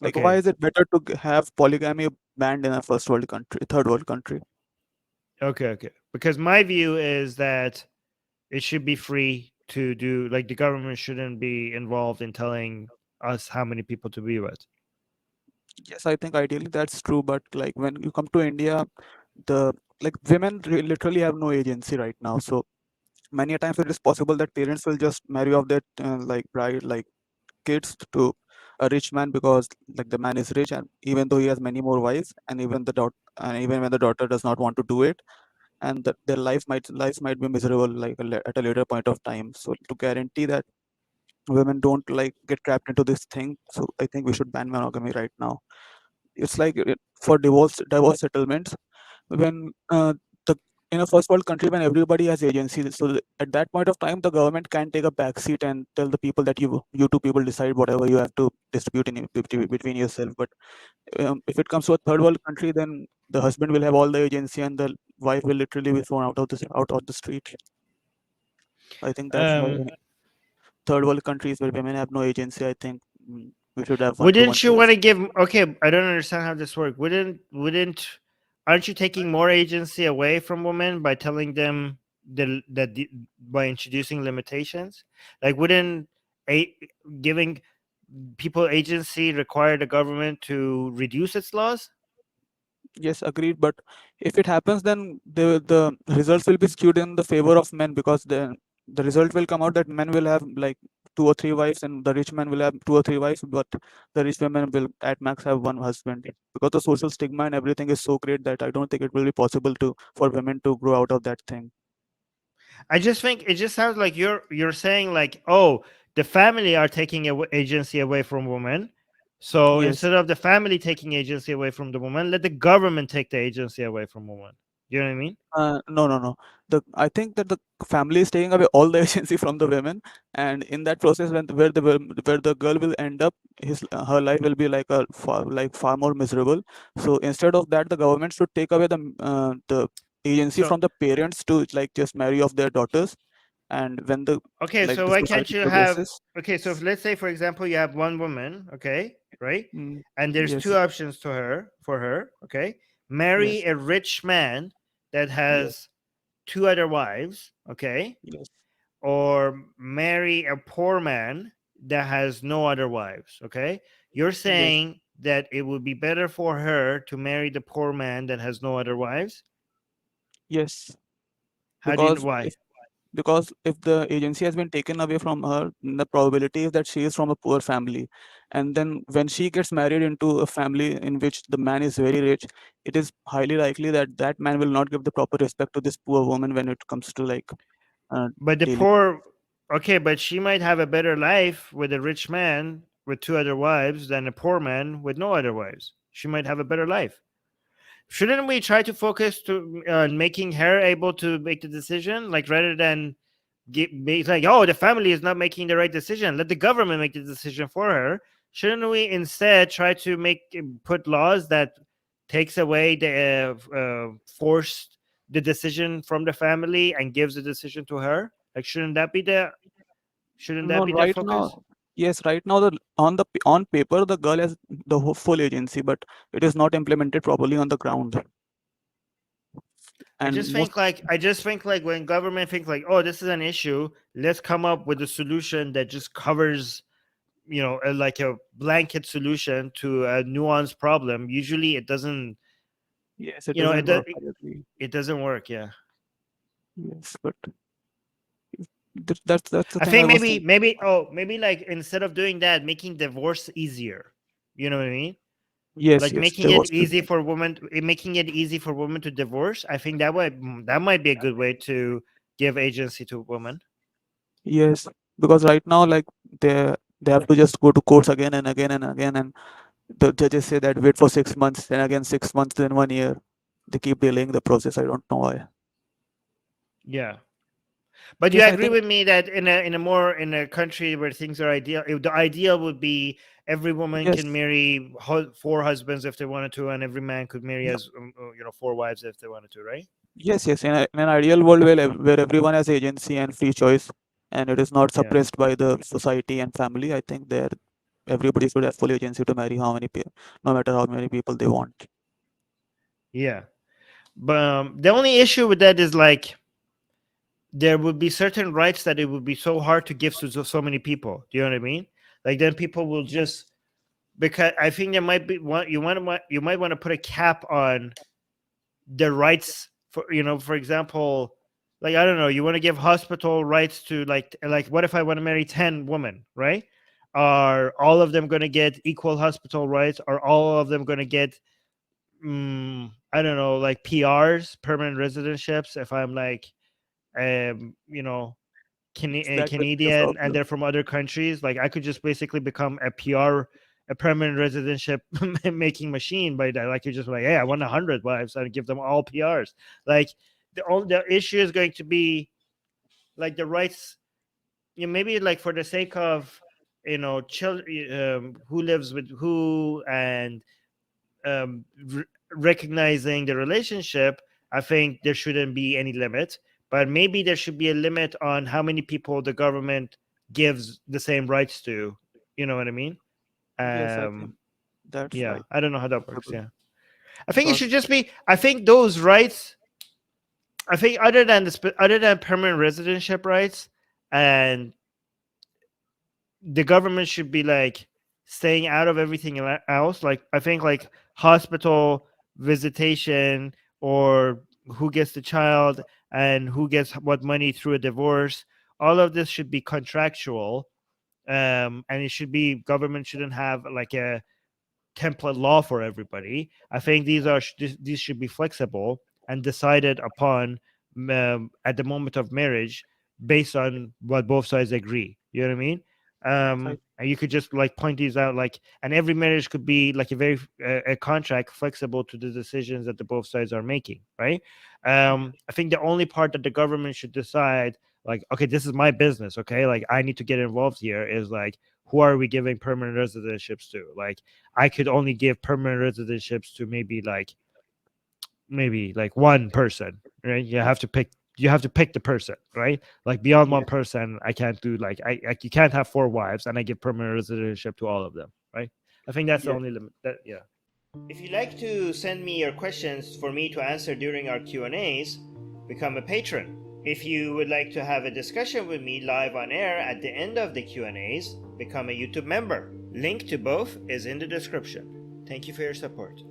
Like, why Okay. is it better to have polygamy banned in a first world country, third world country? Okay. Okay. Because my view is that it should be free to do, like, the government shouldn't be involved in telling us how many people to be with. Yes, I think ideally that's true, but like when you come to India, the like women literally have no agency right now. So many a times it is possible that parents will just marry off their like bride, like kids to a rich man because like the man is rich, and even though he has many more wives, and even when the daughter does not want to do it, and their lives might be miserable like at a later point of time. So to guarantee that women don't like get trapped into this thing, so I think we should ban monogamy right now. It's like for divorce settlements when the in a first world country when everybody has agency, so at that point of time the government can take a back seat and tell the people that you two people decide whatever you have to distribute between yourself. But if it comes to a third world country, then the husband will have all the agency and the wife will literally be thrown out of the street. I think that's why Um, in third world countries where women have no agency, I think we should have one to one wouldn't you want policy. to give? Okay, I don't understand how this works. Wouldn't aren't you taking more agency away from women by telling them by introducing limitations? Like, wouldn't a giving people agency require the government to reduce its laws? Yes, agreed. But if it happens, then the results will be skewed in the favor of men because the result will come out that men will have like two or three wives and the rich man will have two or three wives, but the rich women will at max have one husband. Because the social stigma and everything is so great that I don't think it will be possible to for women to grow out of that thing. I just think it just sounds like you're saying, like, oh, the family are taking agency away from women. So Yes. instead of the family taking agency away from the woman, let the government take the agency away from woman. You know what I mean? No, no, no. I think that the family is taking away all the agency from the women, and in that process, where the girl will end up, her life will be far more miserable. So instead of that, the government should take away the agency So from the parents to like just marry off their daughters, and when okay, so the why can't society you have? progresses. Okay, so if, let's say, for example, you have one woman, okay, right, Mm, and there's two yes, options to her for her, okay, marry yes, a rich man that yes, has two other wives, okay, yes, or marry a poor man that has no other wives, okay? You're yes, saying that it would be better for her to marry the poor man that has no other wives? yes. How do you know Because why? because if the agency has been taken away from her, the probability is that she is from a poor family, and then when she gets married into a family in which the man is very rich, it is highly likely that that man will not give the proper respect to this poor woman when it comes to like But the daily. poor, okay, but she might have a better life with a rich man with two other wives than a poor man with no other wives. She might have a better life. Shouldn't we try to focus to making her able to make the decision, like, rather than be like, oh, the family is not making the right decision, let the government make the decision for her? Shouldn't we instead try to put laws that takes away the forced the decision from the family and gives the decision to her? Like, shouldn't No, that be the right now, focus? yes, right now on paper the girl has the full agency, but it is not implemented properly on the ground, and most. I just think, like, when government thinks, like, oh, this is an issue, let's come up with a solution that just covers, like a blanket solution to a nuanced problem. Usually it doesn't, Yes, it you know doesn't it work. I agree. it doesn't work. Yeah, Yes, but that's the I thing I think was maybe saying. maybe like, instead of doing that, making divorce easier. You know what I mean? Yes, Like, yes, there was. making it easy for women to divorce. I think that might be a good way to give agency to women. Yes, because right now, like they have to just go to courts again and again and again, and the judges say that wait for 6 months, then again 6 months, then 1 year. They keep delaying the process. I don't know why. Yeah. But you Yes, I agree think with me that in a country where things are ideal, the ideal would be every woman yes, can marry four husbands if they wanted to, and every man could marry yeah, as four wives if they wanted to, right? yes, yes. In an ideal world where everyone has agency and free choice, and it is not Yeah. suppressed by the society and family, I think there. everybody should have full agency to marry how many people, no matter how many people they want. Yeah, but the only issue with that is like there would be certain rights that it would be so hard to give to so many people. Do you know what I mean? Like then people will just, because I think there might be one, you might want to put a cap on the rights for, for example, like I don't know, you want to give hospital rights to like what if I want to marry 10 women, right? Are all of them going to get equal hospital rights? Are all of them going to get I don't know, like PRs, permanent residentships, if I'm like you know, That will be the Canadian and problem. they're from other countries, like I could just basically become a PR, a permanent residentship making machine by that. Like you're just like, hey, I want 100 wives and give them all PRs. Like the issue is going to be like the rights. Maybe like for the sake of children, who lives with who, and recognizing the relationship, I think there shouldn't be any limit. But maybe there should be a limit on how many people the government gives the same rights to. You know what I mean? Yes, I Um, think that's yeah, like I don't know how that works. possible Yeah, I think it because should just be. I think those rights. I think other than permanent residentship rights, and the government should be like staying out of everything else. Like I think like hospital visitation, or who gets the child and who gets what money through a divorce. All of this should be contractual, and it should be, government shouldn't have like a template law for everybody. I think these should be flexible and decided upon at the moment of marriage based on what both sides agree. You know what I mean? yes, I And you could just like point these out, like, and every marriage could be like a very a contract flexible to the decisions that the both sides are making, right? I think the only part that the government should decide, like, okay, this is my business, okay, like I need to get involved here, is like, who are we giving permanent residentships to? Like, I could only give permanent residentships to maybe like one person, right? You have to pick the person, right? Like beyond one yes, person, I can't do like you can't have 4 wives and I give permanent residentship to all of them, right? I think that's the yes. only limit. That, yeah. If you'd like to send me your questions for me to answer during our Q&As, become a patron. If you would like to have a discussion with me live on air at the end of the Q&As, become a YouTube member. Link to both is in the description. Thank you for your support.